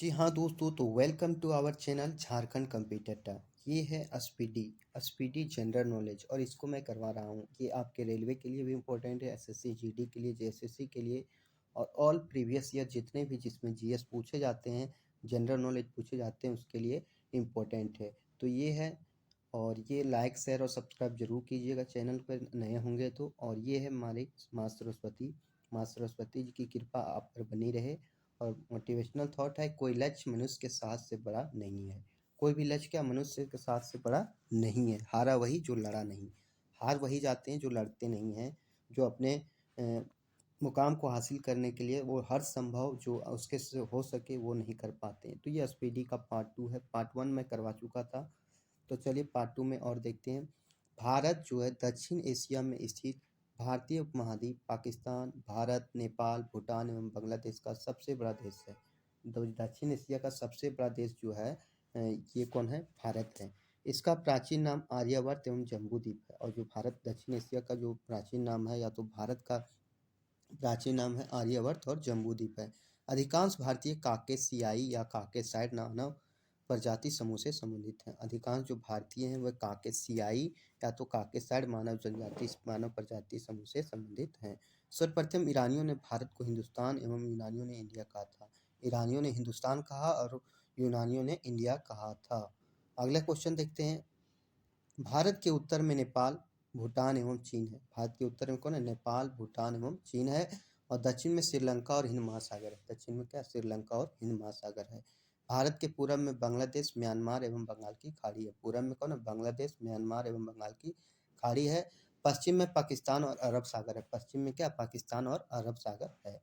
जी हाँ दोस्तों, तो welcome to our channel Jharkhand computer. ये है एसपीडी जनरल नॉलेज और इसको मैं करवा रहा हूँ। ये आपके रेलवे के लिए भी इम्पोर्टेंट है, एसएससी जीडी के लिए, जेएसएससी के लिए और ऑल प्रीवियस ईयर जितने भी जिसमें जीएस पूछे जाते हैं, जनरल नॉलेज पूछे जाते हैं, उसके लिए इम्पोर्टेंट है। तो ये है, और ये लाइक शेयर और सब्सक्राइब जरूर कीजिएगा चैनल पर नए होंगे तो। और ये है हमारी माँ सरस्वती जी की कृपा आप पर बनी रहे। और मोटिवेशनल थॉट है, कोई लक्ष्य मनुष्य के साथ से बड़ा नहीं है। कोई भी लक्ष्य क्या मनुष्य के साथ से बड़ा नहीं है। हारा वही जो लड़ा नहीं। हार वही जाते हैं जो लड़ते नहीं हैं, जो अपने मुकाम को हासिल करने के लिए वो हर संभव जो उसके से हो सके वो नहीं कर पाते हैं। तो ये एसपीडी का पार्ट 2 है। पार्ट 1 मैं करवा चुका था, तो चलिए पार्ट 2 में और देखते हैं। भारत जो है दक्षिण एशिया में स्थित भारतीय उपमहाद्वीप, पाकिस्तान, भारत, नेपाल, भूटान एवं बांग्लादेश का सबसे बड़ा देश है। दक्षिण एशिया का सबसे बड़ा देश जो है ये कौन है? भारत है। इसका प्राचीन नाम आर्यवर्त एवं जम्बूद्वीप है। और जो भारत दक्षिण एशिया का जो प्राचीन नाम है, या तो भारत का प्राचीन नाम है आर्यवर्त और जम्बूद्वीप है। अधिकांश भारतीय काकेशियाई या काकेसाइड मानव प्रजाति समूह से संबंधित हैं। अधिकांश जो भारतीय हैं वह काकेशियाई या तो काकेसाइड मानव प्रजाति समूह से संबंधित हैं। सर्वप्रथम ईरानियों ने भारत को हिंदुस्तान एवं यूनानियों ने इंडिया कहा था। ईरानियों ने हिंदुस्तान कहा और यूनानियों ने इंडिया कहा था। अगला क्वेश्चन देखते हैं। भारत के उत्तर में नेपाल, भूटान एवं चीन है। भारत के उत्तर में कौन है? नेपाल, भूटान एवं चीन है। और दक्षिण में श्रीलंका और हिंद महासागर है। दक्षिण में क्या? श्रीलंका और हिंद महासागर है। भारत के पूरब में बांग्लादेश, म्यांमार एवं बंगाल की खाड़ी है। पूरब में कौन है? बांग्लादेश, म्यांमार एवं बंगाल की खाड़ी है। पश्चिम में पाकिस्तान और अरब सागर है। पश्चिम में क्या? पाकिस्तान और अरब सागर है।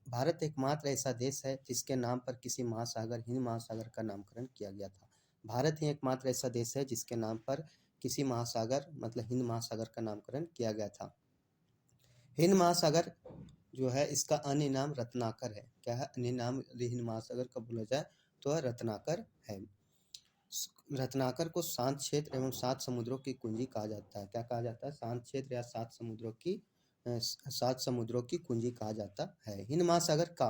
भारत एकमात्र ऐसा देश है जिसके नाम पर किसी महासागर, हिंद महासागर का नामकरण किया गया था। भारत ही एकमात्र ऐसा देश है जिसके नाम पर किसी महासागर मतलब हिंद महासागर का नामकरण किया गया था। हिंद महासागर जो है इसका अन्य नाम रत्नाकर है। क्या है अन्य नाम हिंद महासागर का बोला जाए तो रत्नाकर है। रत्नाकर को शांत क्षेत्र एवं 7 समुद्रों की कुंजी कहा जाता है। क्या कहा जाता है? शांत क्षेत्र या 7 समुद्रों की कुंजी कहा जाता है। हिंद महासागर का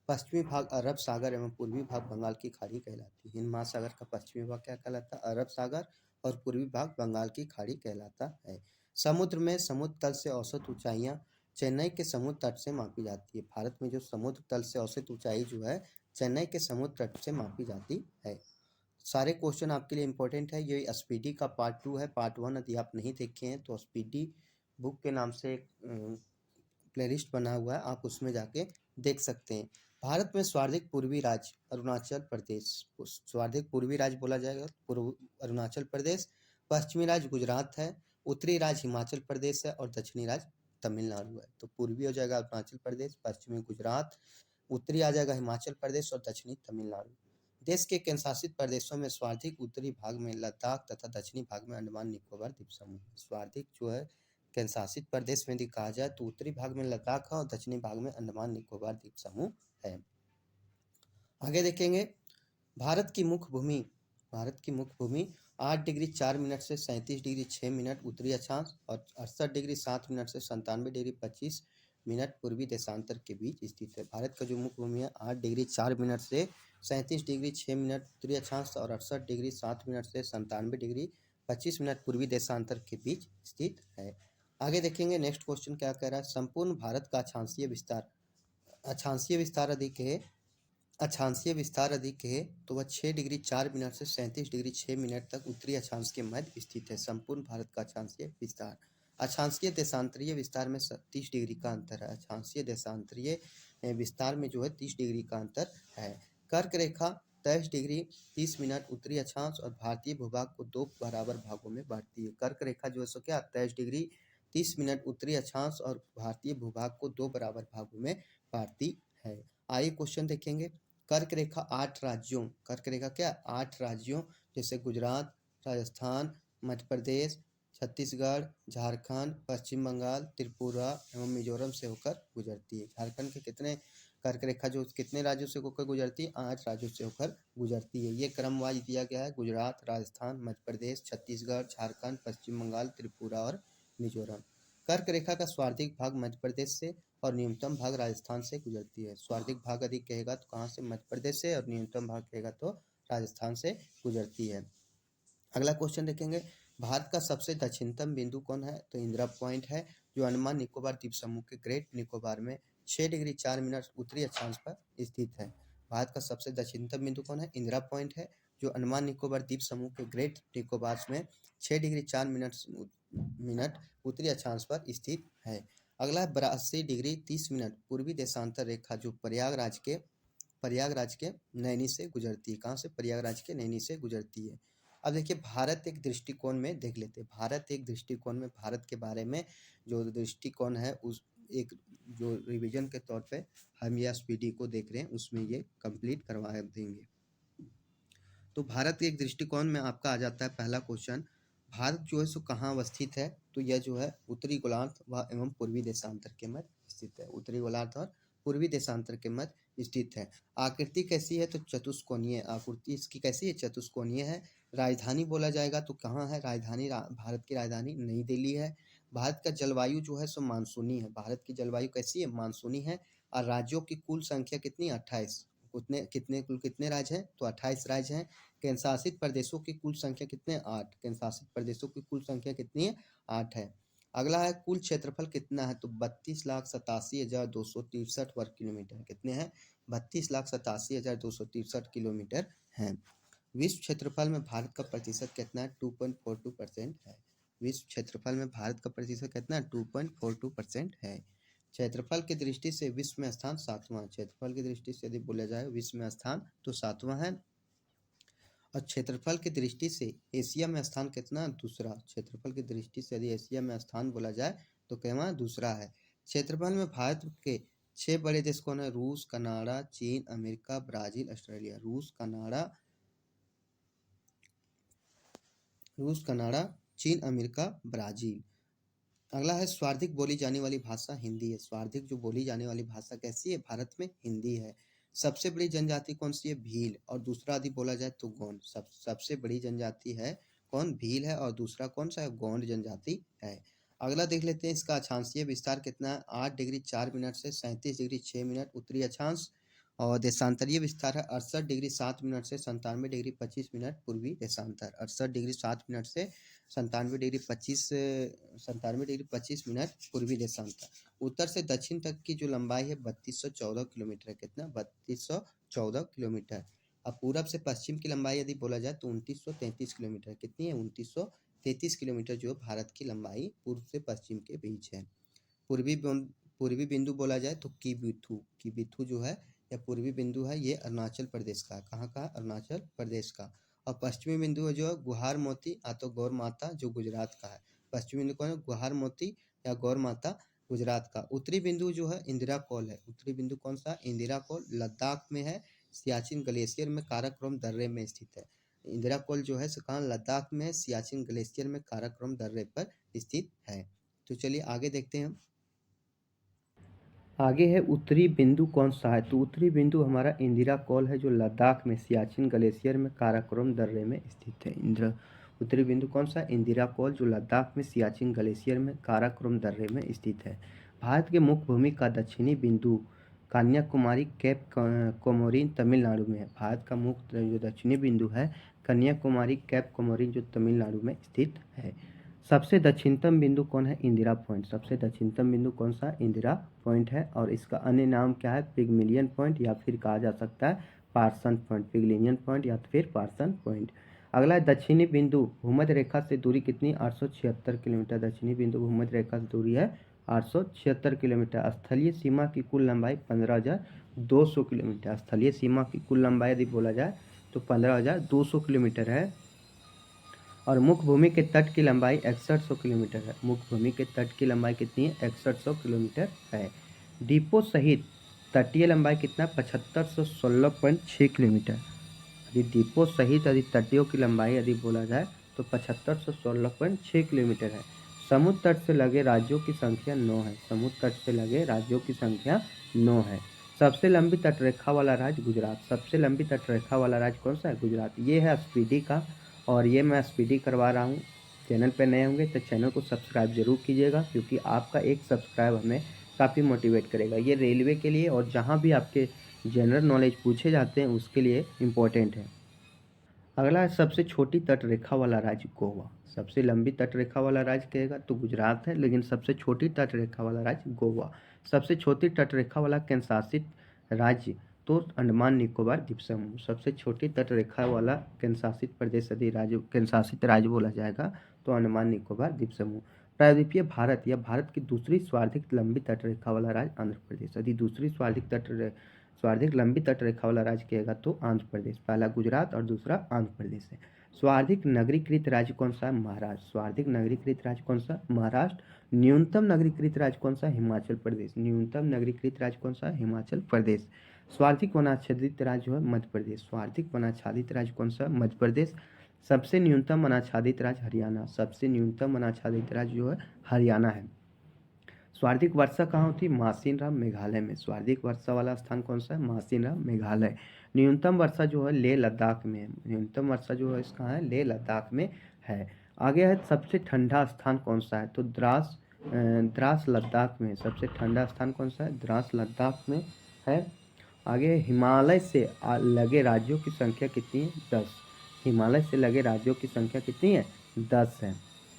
पश्चिमी भाग अरब सागर एवं पूर्वी भाग बंगाल की खाड़ी कहलाती है। हिंद महासागर का पश्चिमी भाग क्या कहलाता है? अरब सागर। और पूर्वी भाग बंगाल की खाड़ी कहलाता है। समुद्र में समुद्र तल से औसत ऊंचाइयां चेन्नई के समुद्र तट से मापी जाती है। भारत में जो समुद्र तल से औसत ऊंचाई जो है चेन्नई के समुद्र तट से मापी जाती है। सारे क्वेश्चन आपके लिए इंपॉर्टेंट है। ये एसपीडी का पार्ट 2 है। पार्ट 1 यदि आप नहीं देखे हैं तो एसपीडी बुक के नाम से एक प्लेलिस्ट बना हुआ है, आप उसमें जाके देख सकते हैं। भारत में सर्वाधिक पूर्वी राज्य अरुणाचल प्रदेश। सर्वाधिक पूर्वी राज्य बोला जाएगा पूर्व अरुणाचल प्रदेश। पश्चिमी राज्य गुजरात है। उत्तरी राज्य हिमाचल प्रदेश है और दक्षिणी राज्य तमिलनाडु है। तो पूर्वी हो जाएगा अरुणाचल प्रदेश, पश्चिमी गुजरात, उत्तरी आ जाएगा हिमाचल प्रदेश और दक्षिणी तमिलनाडु। देश के केंद्रशासित प्रदेशों में सर्वाधिक उत्तरी भाग में लद्दाख तथा दक्षिणी भाग में अंडमान निकोबार द्वीप समूह। सर्वाधिक जो है केंद्रशासित प्रदेश में यदि कहा जाए तो उत्तरी भाग में लद्दाख है और दक्षिणी भाग में अंडमान निकोबार द्वीप समूह है। आगे देखेंगे। भारत की मुख्य भूमि भारत की मुख्य भूमि 8 डिग्री 4 मिनट से 37 डिग्री 6 मिनट उत्तरी अक्षांश और 68 डिग्री 7 मिनट से 97 डिग्री 25 मिनट पूर्वी देशांतर के बीच स्थित है। भारत का जो मुख्य भूमि है 8 डिग्री 4 मिनट से 37 डिग्री 6 मिनट उत्तरी अक्षांश और 68 डिग्री 7 मिनट से 97 डिग्री 25 मिनट पूर्वी देशांतर के बीच स्थित है। आगे देखेंगे नेक्स्ट क्वेश्चन क्या कह रहा है। संपूर्ण भारत का अक्षांशीय विस्तार अधिक है तो वह 6 डिग्री 4 मिनट से 37 डिग्री 6 मिनट तक उत्तरी अक्षांश के मध्य स्थित है। संपूर्ण भारत का अक्षांशीय विस्तार। अक्षांशीय देशांतरीय विस्तार में 30 डिग्री का अंतर है। अक्षांशीय देशांतरीय विस्तार में जो है 30 डिग्री का अंतर है। कर्क रेखा 23 डिग्री 30 मिनट उत्तरी अक्षांश और भारतीय भूभाग को 2 बराबर भागों में बांटती है। कर्क रेखा जो है सो क्या 23 डिग्री 30 मिनट उत्तरी अक्षांश और भारतीय भूभाग को 2 बराबर भागों में बांटती है। आइए क्वेश्चन देखेंगे। कर्क रेखा 8 राज्यों, कर्क रेखा क्या 8 राज्यों जैसे गुजरात, राजस्थान, मध्य प्रदेश, छत्तीसगढ़, झारखंड, पश्चिम बंगाल, त्रिपुरा एवं मिजोरम से होकर गुजरती है। झारखंड के कितने कर्क रेखा जो कितने राज्यों से होकर गुजरती है? 8 राज्यों से होकर गुजरती है। ये क्रम वाइज दिया गया है। गुजरात, राजस्थान, मध्य प्रदेश, छत्तीसगढ़, झारखंड, पश्चिम बंगाल, त्रिपुरा और मिजोरम। कर्क रेखा का सर्वाधिक भाग मध्य प्रदेश से और न्यूनतम भाग राजस्थान से गुजरती है। सर्वाधिक भाग यदि कहेगा तो कहाँ से, मध्य प्रदेश से, और न्यूनतम भाग कहेगा तो राजस्थान से गुजरती है। अगला क्वेश्चन देखेंगे, भारत का सबसे दक्षिणतम बिंदु कौन है? तो इंदिरा पॉइंट है, जो अंडमान निकोबार द्वीप समूह के ग्रेट निकोबार में 6 डिग्री 4 मिनट उत्तरी अक्षांश पर स्थित है। भारत का सबसे दक्षिणतम बिंदु कौन है? इंदिरा पॉइंट है, जो अंडमान निकोबार द्वीप समूह के ग्रेट निकोबार में 6 डिग्री 4 मिनट उत्तरी अक्षांश पर स्थित है। अगला है 82 डिग्री 30 मिनट पूर्वी देशांतर रेखा, जो प्रयागराज के नैनी से गुजरती है। कहाँ से? प्रयागराज के नैनी से गुजरती है। अब देखिए, भारत एक दृष्टिकोण में देख लेते हैं। भारत एक दृष्टिकोण में भारत के बारे में जो दृष्टिकोण है, उस एक जो रिवीजन के तौर पे हम ये एसपीडी को देख रहे हैं, उसमें ये कंप्लीट करवा देंगे। तो भारत एक दृष्टिकोण में आपका आ जाता है पहला क्वेश्चन, भारत जो है सो कहाँ अवस्थित है? तो यह जो है उत्तरी गोलार्ध व एवं पूर्वी देशांतर के मध्य स्थित है। उत्तरी गोलार्ध और पूर्वी देशांतर के मध्य स्थित है। आकृति कैसी है? तो चतुष्कोणीय आकृति इसकी कैसी है? चतुष्कोणीय है। राजधानी बोला जाएगा तो कहाँ है राजधानी? भारत की राजधानी नई दिल्ली है। भारत का जलवायु जो है सो मानसूनी है। भारत की जलवायु कैसी है? मानसूनी है। और राज्यों की कुल संख्या कितनी? 28। कितने राज्य हैं? तो 28 राज्य हैं। केंद्र शासित प्रदेशों की कुल संख्या कितने? 8। केंद्र शासित प्रदेशों की कुल संख्या कितनी है? 8 है। अगला है कुल क्षेत्रफल कितना है? तो 32,87,263 वर्ग किलोमीटर। कितने हैं? 32,87,263 किलोमीटर हैं। विश्व क्षेत्रफल में भारत का प्रतिशत कितना है? 2.42% है। विश्व क्षेत्रफल में भारत का प्रतिशत कितना है? 2.42% है। क्षेत्रफल की दृष्टि से विश्व में स्थान 7वां। क्षेत्रफल की दृष्टि से यदि बोला जाए विश्व में स्थान तो 7वां है। और क्षेत्रफल की दृष्टि से एशिया में स्थान कितना? दूसरा। क्षेत्रफल की दृष्टि से यदि एशिया में स्थान बोला जाए तो कहवा दूसरा है। क्षेत्रफल में भारत के 6 बड़े देश कौन है? रूस, कनाडा, चीन, अमेरिका, ब्राजील, ऑस्ट्रेलिया। रूस, कनाडा, चीन, अमेरिका, ब्राजील। अगला है सर्वाधिक बोली जाने वाली भाषा हिंदी है। सर्वाधिक जो बोली जाने वाली भाषा कैसी है? भारत में हिंदी है। सबसे बड़ी जनजाति कौन सी है? भील। और दूसरा यदि बोला जाए तो गौंड। सबसे बड़ी जनजाति है कौन? भील है। और दूसरा कौन सा है? गौंड जनजाति है। अगला देख लेते हैं, इसका अक्षांशीय विस्तार कितना है? 8 डिग्री 4 मिनट से 37 डिग्री 6 मिनट उत्तरी अक्षांश। और देशांतरीय विस्तार है 68 डिग्री 7 मिनट से 97 डिग्री 25 मिनट पूर्वी देशांतर। 68 डिग्री 7 मिनट से 97 डिग्री 25 मिनट पूर्वी देशांतर। उत्तर से दक्षिण तक की जो लंबाई है 3214 किलोमीटर है। कितना? 3214 किलोमीटर। अब पूरब से पश्चिम की लंबाई यदि बोला जाए तो 2933 किलोमीटर। कितनी है? 2933 किलोमीटर जो भारत की लंबाई पूर्व से पश्चिम के बीच है। पूर्वी बिंदु बोला जाए तो किबिथु जो है या पूर्वी बिंदु है, ये अरुणाचल प्रदेश का। कहाँ का? अरुणाचल प्रदेश का। और पश्चिमी बिंदु है जो है गुहार मोती या तो गौर माता, जो गुजरात का है। पश्चिमी बिंदु कौन है? गुहार मोती या गौर माता, गुजरात का। उत्तरी बिंदु जो है इंदिरा कौल है। उत्तरी बिंदु कौन सा? इंदिरा कौल लद्दाख में है, सियाचिन ग्लेशियर में काराकोरम दर्रे में स्थित है। इंदिरा कौल जो है कहाँ? लद्दाख में है, सियाचिन ग्लेशियर में काराकोरम दर्रे पर स्थित है। तो चलिए आगे देखते हैं। आगे है उत्तरी बिंदु कौन सा है? तो उत्तरी बिंदु हमारा इंदिरा कौल है, जो लद्दाख में सियाचिन ग्लेशियर में काराकोरम दर्रे में स्थित है। उत्तरी बिंदु कौन सा? इंदिरा कौल, जो लद्दाख में सियाचिन ग्लेशियर में काराकोरम दर्रे में स्थित है। भारत के मुख्य भूमि का दक्षिणी बिंदु कन्याकुमारी कैप कोमोरिन तमिलनाडु में है। भारत का मुख्य जो दक्षिणी बिंदु है कन्याकुमारी कैप कोमोरिन, जो तमिलनाडु में स्थित है। सबसे दक्षिणतम बिंदु कौन है? इंदिरा पॉइंट। सबसे दक्षिणतम बिंदु कौन सा? इंदिरा पॉइंट है। और इसका अन्य नाम क्या है? पिगमिलियन पॉइंट, या फिर कहा जा सकता है पार्सन पॉइंट। पिगमिलियन पॉइंट या फिर पार्सन पॉइंट। अगला है दक्षिणी बिंदु भूमध्य रेखा से दूरी कितनी? 876 किलोमीटर। दक्षिणी बिंदु भूमध्य रेखा से दूरी है 876 किलोमीटर। स्थलीय सीमा की कुल लंबाई 15,200 किलोमीटर। स्थलीय सीमा की कुल लंबाई यदि बोला जाए तो 15,200 किलोमीटर है। और मुख्य भूमि के तट की लंबाई 6100 किलोमीटर है। मुख्य भूमि के तट की लंबाई कितनी है? 6100 किलोमीटर है। द्वीपों सहित तटीय लंबाई कितना? 7516.6 किलोमीटर। यदि द्वीपों सहित यदि तटियों की लंबाई यदि बोला जाए तो 7516.6 किलोमीटर है। समुद्र तट से लगे राज्यों की संख्या 9 है। समुद्र तट से लगे राज्यों की संख्या 9 है। सबसे लंबी तटरेखा वाला राज्य गुजरात। सबसे लंबी तटरेखा वाला राज्य कौन सा है? गुजरात। ये है स्पीडी का, और ये मैं स्पीडी करवा रहा हूँ। चैनल पर नए होंगे तो चैनल को सब्सक्राइब जरूर कीजिएगा, क्योंकि आपका एक सब्सक्राइब हमें काफ़ी मोटिवेट करेगा। ये रेलवे के लिए और जहाँ भी आपके जनरल नॉलेज पूछे जाते हैं उसके लिए इम्पोर्टेंट है। अगला है सबसे छोटी तट रेखा वाला राज्य गोवा। सबसे लंबी तट रेखा वाला राज्य कहेगा तो गुजरात है, लेकिन सबसे छोटी तट रेखा वाला राज्य गोवा। सबसे छोटी तट रेखा वाला केंद्र शासित राज्य तो अंडमान निकोबार द्वीप समूह। सबसे छोटी तट रेखा वाला केंद्र शासित प्रदेश यदि राज्य केंद्र शासित राज्य बोला जाएगा तो अंडमान निकोबार द्वीप समूह। प्रायद्वीपीय भारत या भारत की दूसरी सर्वाधिक लंबी तट रेखा वाला राज्य आंध्र प्रदेश। यदि दूसरी सर्वाधिक लंबी तट रेखा वाला राज्य कहेगा तो आंध्र प्रदेश। पहला गुजरात और दूसरा आंध्र प्रदेश है। सर्वाधिक नगरीकृत राज्य कौन सा है? महाराष्ट्र। सर्वाधिक नगरीकृत राज्य कौन सा? महाराष्ट्र। न्यूनतम नगरीकृत राज्य कौन सा? हिमाचल प्रदेश। न्यूनतम नगरीकृत राज्य कौन सा? हिमाचल प्रदेश। सर्वाधिक वनाच्छादित राज्य है मध्य प्रदेश। सर्वाधिक वनाच्छादित राज्य कौन सा? मध्य प्रदेश। सबसे न्यूनतम वनाच्छादित राज्य हरियाणा। सबसे न्यूनतम वनाच्छादित राज्य जो है हरियाणा है। सर्वाधिक वर्षा कहाँ होती है? मासिनराम मेघालय में। सर्वाधिक वर्षा वाला स्थान कौन सा है? मासिनराम मेघालय। न्यूनतम वर्षा जो है लेह लद्दाख में है। न्यूनतम वर्षा जो है इसका है लेह लद्दाख में है। आगे है सबसे ठंडा स्थान कौन सा है? तो द्रास लद्दाख में। सबसे ठंडा स्थान कौन सा है? द्रास लद्दाख में है। आगे हिमालय से लगे राज्यों की संख्या कितनी है? 10। हिमालय से लगे राज्यों की संख्या कितनी है? 10 है।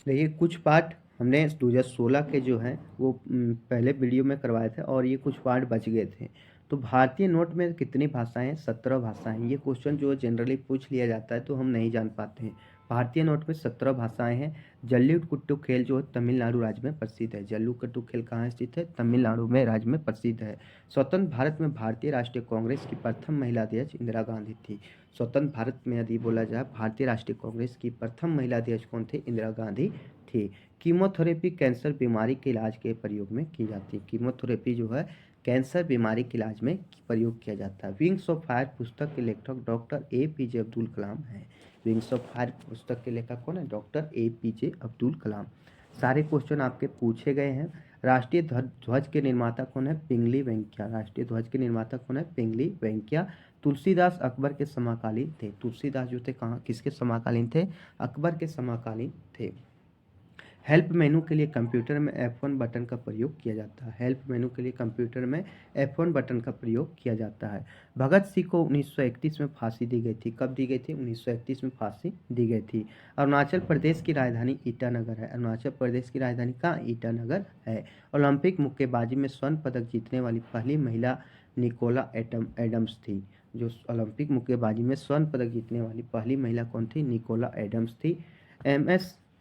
देखिए कुछ पार्ट हमने 2016 के जो हैं वो पहले वीडियो में करवाए थे और ये कुछ पार्ट बच गए थे। तो भारतीय नोट में कितनी भाषाएं हैं? 17 भाषाएं। ये क्वेश्चन जो जनरली पूछ लिया जाता है तो हम नहीं जान पाते हैं। भारतीय नोट में 17 भाषाएं हैं। जल्लीकट्टू खेल जो है तमिलनाडु राज्य में प्रसिद्ध है। जल्लीकट्टू खेल कहाँ स्थित है? तमिलनाडु में राज्य में प्रसिद्ध है। स्वतंत्र भारत में भारतीय राष्ट्रीय कांग्रेस की प्रथम महिला अध्यक्ष इंदिरा गांधी थी। स्वतंत्र भारत में यदि बोला जाए भारतीय राष्ट्रीय कांग्रेस की प्रथम महिला अध्यक्ष कौन थे? इंदिरा गांधी थी। कीमोथेरेपी कैंसर बीमारी के इलाज के प्रयोग में की जाती है। कीमोथेरेपी जो है कैंसर बीमारी के इलाज में प्रयोग किया जाता है। विंग्स ऑफ फायर पुस्तक के लेखक डॉक्टर APJ अब्दुल कलाम है। विंग्स ऑफ फायर पुस्तक के लेखक कौन है? Doctor APJ Abdul Kalam. सारे क्वेश्चन आपके पूछे गए हैं। राष्ट्रीय ध्वज के निर्माता कौन है? पिंगली वेंकैया। राष्ट्रीय ध्वज के निर्माता कौन है? पिंगली वेंकैया। तुलसीदास अकबर के समकालीन थे। तुलसीदास जो थे कहाँ किसके समकालीन थे? अकबर के समकालीन थे। हेल्प मेनू के लिए कंप्यूटर में F1 बटन का प्रयोग किया जाता है। हेल्प मेनू के लिए कंप्यूटर में F1 बटन का प्रयोग किया जाता है। भगत सिंह को 1931 में फांसी दी गई थी। कब दी गई थी? 1931 में फांसी दी गई थी। अरुणाचल प्रदेश की राजधानी ईटानगर है। अरुणाचल प्रदेश की राजधानी कहाँ? ईटानगर है। ओलंपिक मुक्केबाजी में स्वर्ण पदक जीतने वाली पहली महिला निकोला एडम्स थी। जो ओलंपिक मुक्केबाजी में स्वर्ण पदक जीतने वाली पहली महिला कौन थी? निकोला एडम्स थी।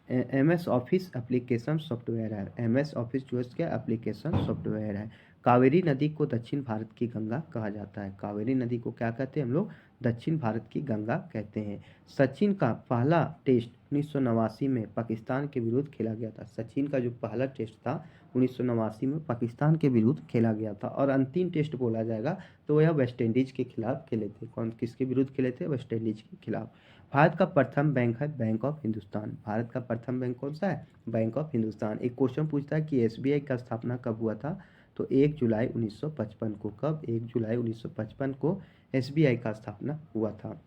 MS ऑफिस एप्लीकेशन सॉफ्टवेयर है। MS ऑफिस जो है इसका एप्लीकेशन सॉफ्टवेयर है। कावेरी नदी को दक्षिण भारत की गंगा कहा जाता है। कावेरी नदी को क्या कहते हैं हम लोग? दक्षिण भारत की गंगा कहते हैं। सचिन का पहला टेस्ट 1989 में पाकिस्तान के विरुद्ध खेला गया था। सचिन का जो पहला टेस्ट था 1989 में पाकिस्तान के विरुद्ध खेला गया था। और अंतिम टेस्ट बोला जाएगा तो वह वेस्ट इंडीज के खिलाफ खेले थे। कौन किसके विरुद्ध खेले थे? वेस्ट इंडीज के खिलाफ। भारत का प्रथम बैंक है बैंक ऑफ हिंदुस्तान। भारत का प्रथम बैंक कौन सा है? Bank of Hindustan. एक क्वेश्चन पूछता है कि SBI का स्थापना कब हुआ था? तो 1 जुलाई 1955 को। कब? 1 जुलाई 1955 को SBI का स्थापना हुआ था।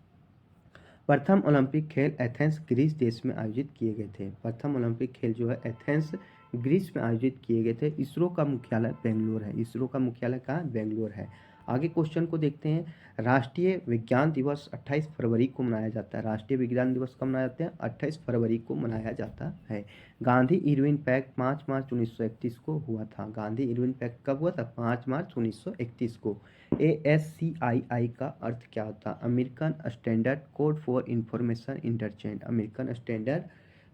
प्रथम ओलंपिक खेल एथेंस ग्रीस देश में आयोजित किए गए थे। प्रथम ओलंपिक खेल जो है एथेंस ग्रीस में आयोजित किए गए थे। इसरो का मुख्यालय बेंगलोर है। इसरो का मुख्यालय कहाँ? बेंगलोर है। आगे क्वेश्चन को देखते हैं। राष्ट्रीय विज्ञान दिवस 28 फरवरी को मनाया जाता है। राष्ट्रीय विज्ञान दिवस कब मनाया जाता है? 28 फरवरी को मनाया जाता है। गांधी इरविन पैक्ट 5 मार्च 1931 को हुआ था। गांधी इरविन पैक्ट कब हुआ था? 5 मार्च 1931 को। ASCII का अर्थ क्या होता है? American standard code for information interchange. American standard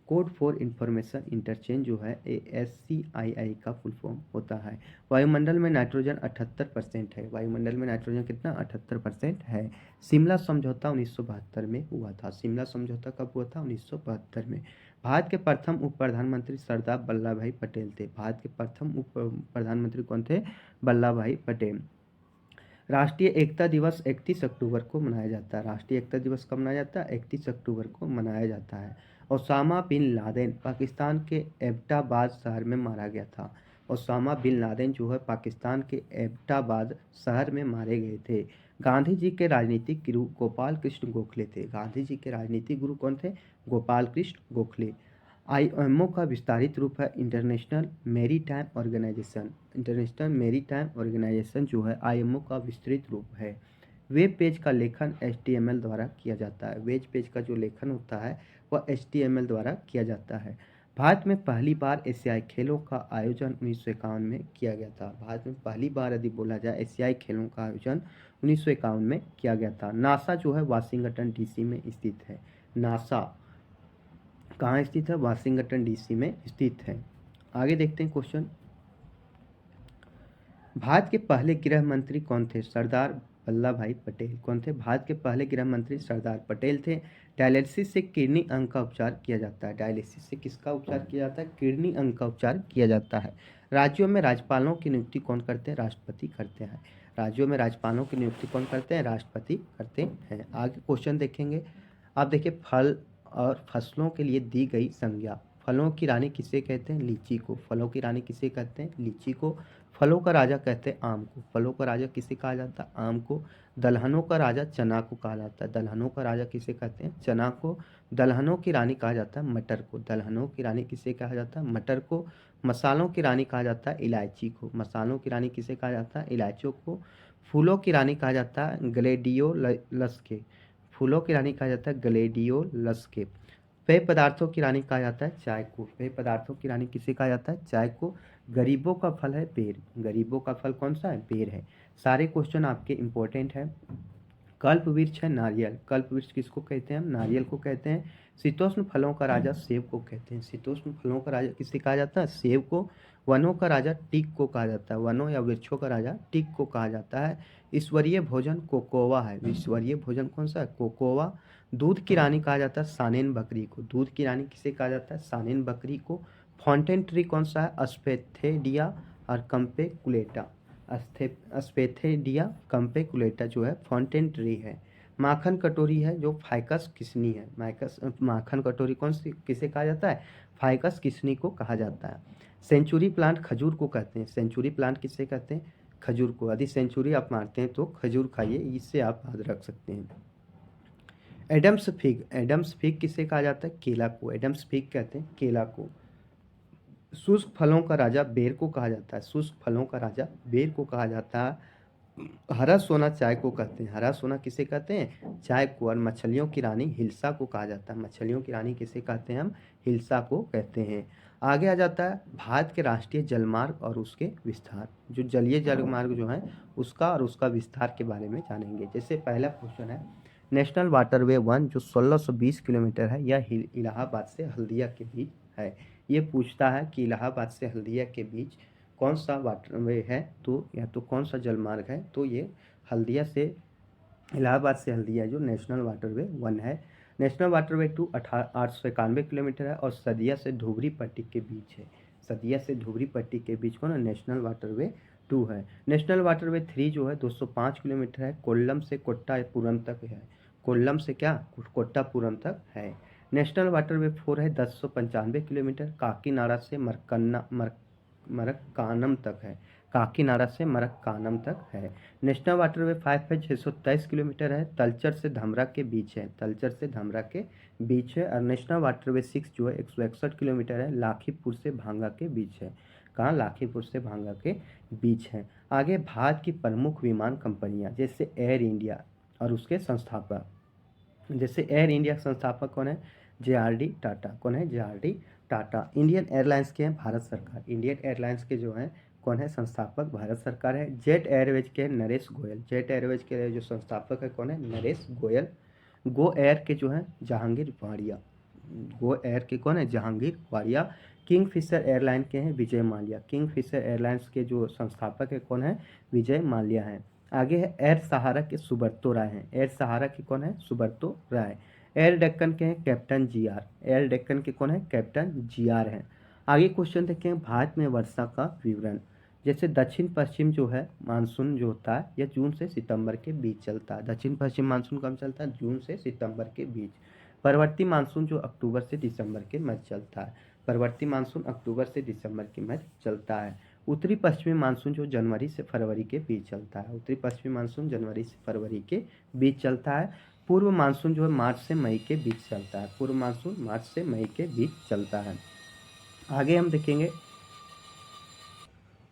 code for information interchange जो है ASCII का फुल फॉर्म होता है। वायुमंडल में नाइट्रोजन 78% है। वायुमंडल में नाइट्रोजन कितना? 78% है। शिमला समझौता 1972 में हुआ था। शिमला समझौता कब हुआ था? 1972 में। भारत के प्रथम उप प्रधानमंत्री सरदार वल्लभ भाई पटेल थे। भारत के प्रथम उप प्रधानमंत्री कौन थे? वल्लभ भाई पटेल। राष्ट्रीय एकता दिवस 31 अक्टूबर को मनाया जाता है। राष्ट्रीय एकता दिवस कब मनाया जाता है? 31 अक्टूबर को मनाया जाता है। ओसामा बिन लादेन पाकिस्तान के एबटाबाद शहर में मारा गया था। ओसामा बिन लादेन जो है पाकिस्तान के एबटाबाद शहर में मारे गए थे। गांधी जी के राजनीतिक गुरु गोपाल कृष्ण गोखले थे। गांधी जी के राजनीतिक गुरु कौन थे? गोपाल कृष्ण गोखले। आईएमओ का विस्तारित रूप है International Maritime Organization. International Maritime Organization जो है आईएमओ का विस्तृत रूप है। वेब पेज का लेखन एचटीएमएल द्वारा किया जाता है। वेब पेज का जो लेखन होता है वह एचटीएमएल द्वारा किया जाता है। भारत में पहली बार एशियाई खेलों का आयोजन 1951 में किया गया था। भारत में पहली बार यदि बोला जाए एशियाई खेलों का आयोजन 1951 में किया गया था। नासा जो है वाशिंगटन डीसी में स्थित है। नासा कहाँ स्थित है? वाशिंगटन डीसी में स्थित है। आगे देखते हैं क्वेश्चन। भारत के पहले गृह मंत्री कौन थे? सरदार वल्लभ भाई पटेल। कौन थे? भारत के पहले गृह मंत्री सरदार पटेल थे। डायलिसिस से किडनी अंग का उपचार किया जाता है। डायलिसिस से किसका उपचार किया जाता है? किडनी अंग का उपचार किया जाता है। राज्यों में राज्यपालों की नियुक्ति कौन करते हैं? राष्ट्रपति करते हैं। राज्यों में राज्यपालों की नियुक्ति कौन करते हैं? राष्ट्रपति करते हैं। आगे क्वेश्चन देखेंगे। आप देखिए, फल और फसलों के लिए दी गई संज्ञा। फलों की रानी किसे कहते हैं? लीची को। फलों की रानी किसे कहते हैं? लीची को। फलों का राजा कहते हैं आम को। फलों का राजा किसे कहा जाता है? आम को। दलहनों का राजा चना को कहा जाता है। दलहनों का राजा किसे कहते हैं? चना को। दलहनों की रानी कहा जाता है मटर को। दलहनों की रानी किसे कहा जाता है? मटर को। मसालों की रानी कहा जाता है इलायची को। मसालों की रानी किसे कहा जाता है? इलायचियों को। फूलों की रानी कहा जाता है ग्लेडियोलस के। फूलों की रानी कहा जाता है ग्लेडियोलस के। पेय पदार्थों की रानी कहा जाता है चाय को। पेय पदार्थों की रानी किसे कहा जाता है? चाय को। गरीबों का फल है बेर। गरीबों का फल कौन सा है? बेर है। सारे क्वेश्चन आपके इंपॉर्टेंट हैं। कल्प वृक्ष है नारियल। कल्प वृक्ष किसको कहते हैं? हम नारियल को कहते हैं। शीतोष्ण फलों का राजा सेब को कहते हैं। शीतोष्ण फलों का राजा किसे कहा जाता है? सेब को। वनों का राजा टीक को कहा जाता है। वनों या वृक्षों का राजा टीक को कहा जाता है। ईश्वरीय भोजन कोकोवा है। ईश्वरीय भोजन कौन सा है? कोकोवा। दूध की रानी कहा जाता है सानेन बकरी को। दूध की रानी किसे कहा जाता है? सानेन बकरी को। फाउंटेन ट्री कौन सा है? अस्पेथेडिया और कंपेकुलेटा। अस्पेथेडिया कंपेकुलेटा जो है फाउंटेन ट्री है। माखन कटोरी है जो फाइकस किस्नी है। माखन कटोरी कौन सी किसे कहा जाता है? फाइकस किस्नी को कहा जाता है। सेंचुरी प्लांट खजूर को कहते हैं। सेंचुरी प्लांट किसे कहते हैं? खजूर को। यदि सेंचुरी आप मारते हैं तो खजूर खाइए, इससे आप याद रख सकते हैं। Adams fig. एडम्स फिग किसे कहा जाता है? केला को। एडम्स फिग कहते हैं केला को। शुष्क फलों का राजा बेर को कहा जाता है। शुष्क फलों का राजा बेर को कहा जाता है। हरा सोना चाय को कहते हैं। हरा सोना किसे कहते हैं? चाय को। और मछलियों की रानी हिल्सा को कहा जाता है। मछलियों की रानी किसे कहते हैं? हम हिल्सा को कहते हैं। आगे आ जाता है भारत के राष्ट्रीय जलमार्ग और उसके विस्तार। जो जलीय जलमार्ग जो है उसका और उसका विस्तार के बारे में जानेंगे। जैसे पहला क्वेश्चन है, नेशनल वाटरवे 1 जो 1620 किलोमीटर है, यह इलाहाबाद से हल्दिया के बीच है। ये पूछता है कि इलाहाबाद से हल्दिया के बीच कौन सा वाटरवे है, तो या तो कौन सा जलमार्ग है, तो ये हल्दिया से इलाहाबाद से हल्दिया जो नेशनल वाटरवे 1 है। नेशनल वाटरवे 2 891 किलोमीटर है और सदिया से धुबरी पट्टी के बीच है। सदिया से धुबरी पट्टी के बीच कौन है? नेशनल वाटरवे 2 है। नेशनल वाटरवे 3 जो है 205 किलोमीटर है, कोल्लम से कोट्टापुरम तक है। कोल्लम से क्या? कोट्टापुरम तक है। नेशनल वाटरवे 4 है 1095 किलोमीटर, काकीनाडा से मरक्कानम तक है। काकीनाडा से मरक्कानम तक है। नेशनल वाटरवे 5 है 623 किलोमीटर है, तलचर से धमरा के बीच है। तलचर से धमरा के बीच है। और नेशनल वाटरवे 6 जो है 161 किलोमीटर है, लाखीपुर से भांगा के बीच है। कहाँ? लाखीपुर से भांगा के बीच है। आगे भारत की प्रमुख विमान कंपनियां जैसे एयर इंडिया और उसके संस्थापक। जैसे एयर इंडिया संस्थापक कौन है? जे.आर.डी. टाटा। कौन है? जे.आर.डी. टाटा। इंडियन एयरलाइंस के हैं भारत सरकार। इंडियन एयरलाइंस के जो हैं कौन है? संस्थापक भारत सरकार है। जेट एयरवेज के नरेश गोयल। जेट एयरवेज के जो संस्थापक है कौन है? नरेश गोयल। गो एयर के जो हैं जहांगीर वाड़िया। गो एयर के कौन है? Jahangir Wadia. Kingfisher airline के हैं Vijay Mallya. Kingfisher airlines के जो संस्थापक है कौन है? विजय माल्या हैं। आगे है एयर सहारा के सुब्रतो राय हैं। एयर सहारा के कौन है? सुब्रतो राय। एयर डेक्कन के हैं कैप्टन जी.आर। एयर डेक्कन के कौन है? कैप्टन जी.आर हैं। आगे क्वेश्चन देखते हैं भारत में वर्षा का विवरण। जैसे दक्षिण पश्चिम जो है मानसून जो होता है यह जून से सितंबर के बीच चलता है। दक्षिण पश्चिम मानसून कब चलता है? जून से सितंबर के बीच। परवर्ती मानसून जो अक्टूबर से दिसंबर के मध्य चलता है। परवर्ती मानसून अक्टूबर से दिसंबर के मध्य चलता है। उत्तरी पश्चिमी मानसून जो जनवरी से फरवरी के बीच चलता है। उत्तरी पश्चिमी मानसून जनवरी से फरवरी के बीच चलता है। पूर्व मानसून जो है मार्च से मई के बीच चलता है। पूर्व मानसून मार्च से मई के बीच चलता है। आगे हम देखेंगे,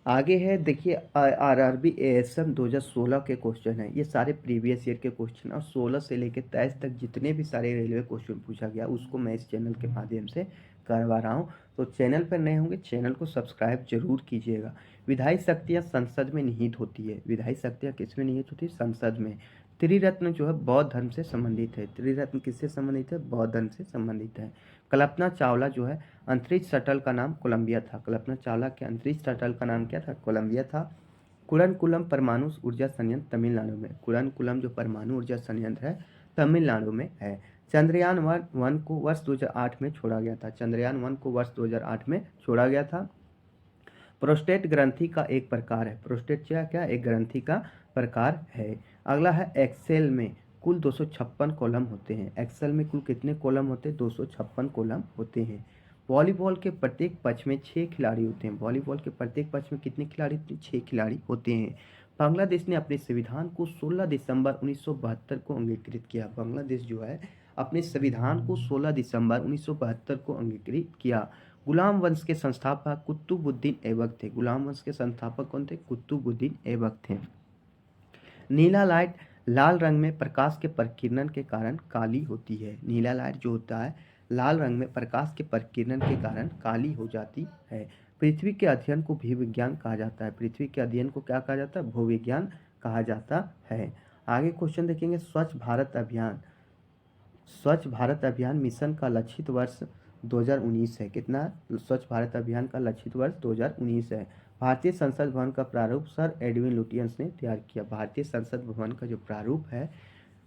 आगे है देखिए आरआरबी एएसएम 2016 के क्वेश्चन है। ये सारे प्रीवियस ईयर के क्वेश्चन और 16 से लेकर 23 तक जितने भी सारे रेलवे क्वेश्चन पूछा गया उसको मैं इस चैनल के माध्यम से करवा रहा हूँ। तो चैनल पर नए होंगे चैनल को सब्सक्राइब जरूर कीजिएगा। विधायी शक्तियाँ संसद में निहित होती है। विधायी शक्तियाँ किसमें निहित होती है? संसद में। त्रिरत्न जो है बौद्ध धर्म से संबंधित है। त्रिरत्न किससे संबंधित है? बौद्ध धर्म से संबंधित है। कल्पना चावला जो है अंतरिक्ष शटल का नाम कोलंबिया था। कल्पना चावला के अंतरिक्ष शटल का नाम क्या था? कोलंबिया था। कुरनकुलम परमाणु ऊर्जा संयंत्र तमिलनाडु में। कुरनकुलम जो परमाणु ऊर्जा संयंत्र है तमिलनाडु में है। चंद्रयान वन को वर्ष 2008 में छोड़ा गया था। चंद्रयान 1 को वर्ष 2008 में छोड़ा गया था। प्रोस्टेट ग्रंथि का एक प्रकार है। प्रोस्टेट क्या एक ग्रंथि का प्रकार है। अगला है एक्सेल में कुल 256 कॉलम होते हैं। एक्सेल में कुल कितने कॉलम होते हैं? 256 कॉलम होते हैं। वॉलीबॉल के प्रत्येक पक्ष में 6 खिलाड़ी होते हैं। वॉलीबॉल के प्रत्येक पक्ष में कितने खिलाड़ी होते हैं? 6 खिलाड़ी होते हैं। बांग्लादेश ने अपने संविधान को 16 दिसंबर 1972 को अंगीकृत किया। बांग्लादेश जो है अपने संविधान को 16 दिसंबर 1972 को अंगीकृत किया। गुलाम वंश के संस्थापक कुतुबुद्दीन ऐबक थे। गुलाम वंश के संस्थापक कौन थे? कुतुबुद्दीन ऐबक थे। नीला लाइट लाल रंग में प्रकाश के प्रकीर्णन के कारण काली होती है। नीला लाइट जो होता है लाल रंग में प्रकाश के प्रकीर्णन के कारण काली हो जाती है। पृथ्वी के अध्ययन को भूविज्ञान कहा जाता है। पृथ्वी के अध्ययन को क्या कहा जाता है? भूविज्ञान कहा जाता है। आगे क्वेश्चन देखेंगे, स्वच्छ भारत अभियान। स्वच्छ भारत अभियान मिशन का लक्षित वर्ष 2019 है। कितना? स्वच्छ भारत अभियान का लक्षित वर्ष 2019 है। भारतीय संसद भवन का प्रारूप सर एडविन लुटियंस ने तैयार किया। भारतीय संसद भवन का जो प्रारूप है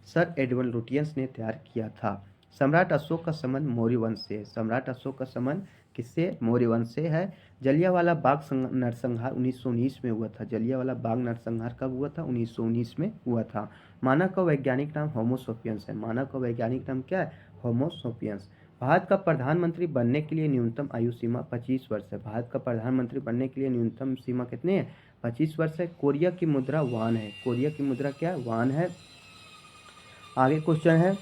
सर एडविन लुटियंस ने तैयार किया था। सम्राट अशोक का संबंध मौर्य वंश से है। सम्राट अशोक का संबंध किससे? मौर्य वंश से है। जलियांवाला बाग नरसंहार 1919 में हुआ था। जलियांवाला बाग नरसंहार कब हुआ था? 1919 में हुआ था। मानव का वैज्ञानिक नाम होमो सेपियंस है। मानव का वैज्ञानिक नाम क्या है? होमो सेपियंस। भारत का प्रधानमंत्री बनने के लिए न्यूनतम आयु सीमा 25 वर्ष है। भारत का प्रधानमंत्री बनने के लिए न्यूनतम सीमा कितनी है? 25 वर्ष है। कोरिया की मुद्रा वान है। कोरिया की मुद्रा क्या है? वान है। आगे क्वेश्चन है,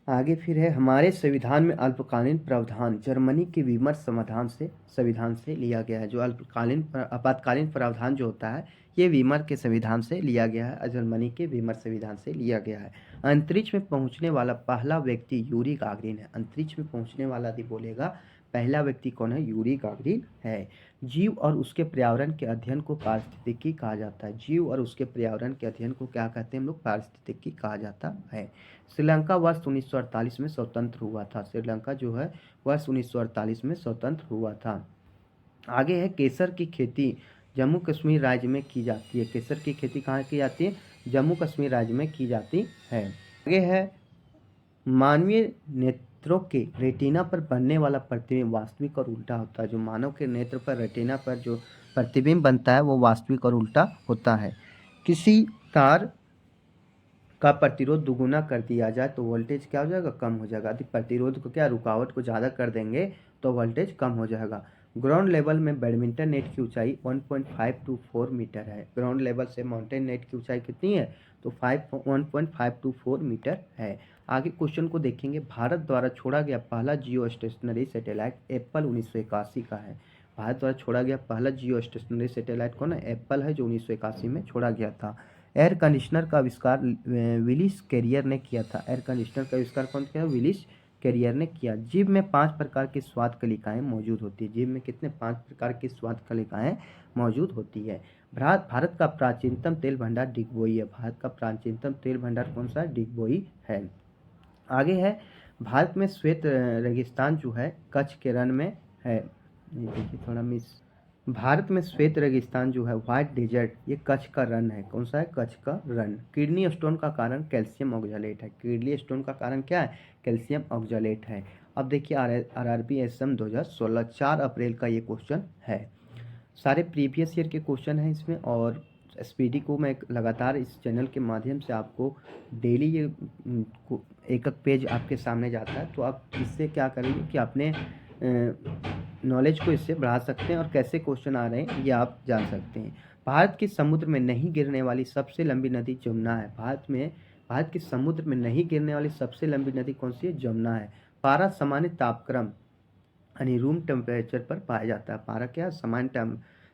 आगे फिर है हमारे संविधान में अल्पकालीन प्रावधान जर्मनी के विमर्श समाधान से संविधान से लिया गया है। जो आपातकालीन प्रावधान जो होता है ये विमर्श के संविधान से लिया गया है। जर्मनी के विमर्श संविधान से लिया गया है। अंतरिक्ष में पहुंचने वाला पहला व्यक्ति यूरी गागरिन है। अंतरिक्ष में पहुंचने वाला यदि बोलेगा पहला व्यक्ति कौन है? यूरी गागरिन है। जीव और उसके पर्यावरण के अध्ययन को पारिस्थितिकी कहा जाता है। जीव और उसके पर्यावरण के अध्ययन को क्या कहते हैं हम लोग? पारिस्थितिकी कहा जाता है। श्रीलंका वर्ष 1948 में स्वतंत्र हुआ था। श्रीलंका जो है वर्ष 1948 में स्वतंत्र हुआ था। आगे है केसर की खेती जम्मू कश्मीर राज्य में की जाती है। केसर की खेती कहाँ की जाती है? जम्मू कश्मीर राज्य में की जाती है। आगे है मानवीय नेत्रों के रेटिना पर बनने वाला प्रतिबिंब वास्तविक और उल्टा होता है। जो मानव के नेत्र पर रेटिना पर जो प्रतिबिंब बनता है वो वास्तविक और उल्टा होता है। किसी तार का प्रतिरोध दुगुना कर दिया जाए तो वोल्टेज क्या हो जाएगा? कम हो जाएगा। यदि प्रतिरोध को क्या रुकावट को ज़्यादा कर देंगे तो वोल्टेज कम हो जाएगा। ग्राउंड लेवल में बैडमिंटन नेट की ऊंचाई 1.524 मीटर है। ग्राउंड लेवल से माउंटेन नेट की ऊंचाई कितनी है? तो 1.524 मीटर है। आगे क्वेश्चन को देखेंगे, भारत द्वारा छोड़ा गया पहला जियो स्टेशनरी सैटेलाइट एप्पल 1981 का है। भारत द्वारा छोड़ा गया पहला जियो स्टेशनरी सैटेलाइट कौन है? एप्पल है, जो 1981 में छोड़ा गया था। एयर कंडीशनर का आविष्कार विलिस कैरियर ने किया था। एयर कंडीशनर का आविष्कार कौन किया? विलिस कैरियर ने किया। जीभ में 5 प्रकार की स्वाद कलिकाएं मौजूद होती है। जीभ में कितने? 5 प्रकार की स्वाद कलिकाएं मौजूद होती है। भारत का प्राचीनतम तेल भंडार डिगबोई है। भारत का प्राचीनतम तेल भंडार कौन सा है? डिगबोई है। आगे है भारत में श्वेत रेगिस्तान जो है कच्छ के रण में है। देखिए थोड़ा मिस, भारत में श्वेत रेगिस्तान जो है व्हाइट डेजर्ट ये कच्छ का रण है। कौन सा है? कच्छ का रण। किडनी स्टोन का कारण कैल्शियम ऑक्जेलेट है। किडनी स्टोन का कारण क्या है? कैल्शियम ऑक्जेलेट है। अब देखिए आरआरबी एसएम 2016 4 अप्रैल का ये क्वेश्चन है। सारे प्रीवियस ईयर के क्वेश्चन हैं इसमें और एसपीडी को मैं लगातार इस चैनल के माध्यम से आपको डेली ये एक एक पेज आपके सामने जाता है। तो आप इससे क्या करेंगे कि अपने नॉलेज को इससे बढ़ा सकते हैं और कैसे क्वेश्चन आ रहे हैं ये आप जान सकते हैं। भारत के समुद्र में नहीं गिरने वाली सबसे लंबी नदी जमुना है। भारत में भारत के समुद्र में नहीं गिरने वाली सबसे लंबी नदी कौन सी है? जमुना है। पारा सामान्य तापक्रम यानी रूम टेम्परेचर पर पाया जाता है। पारा क्या? सामान्य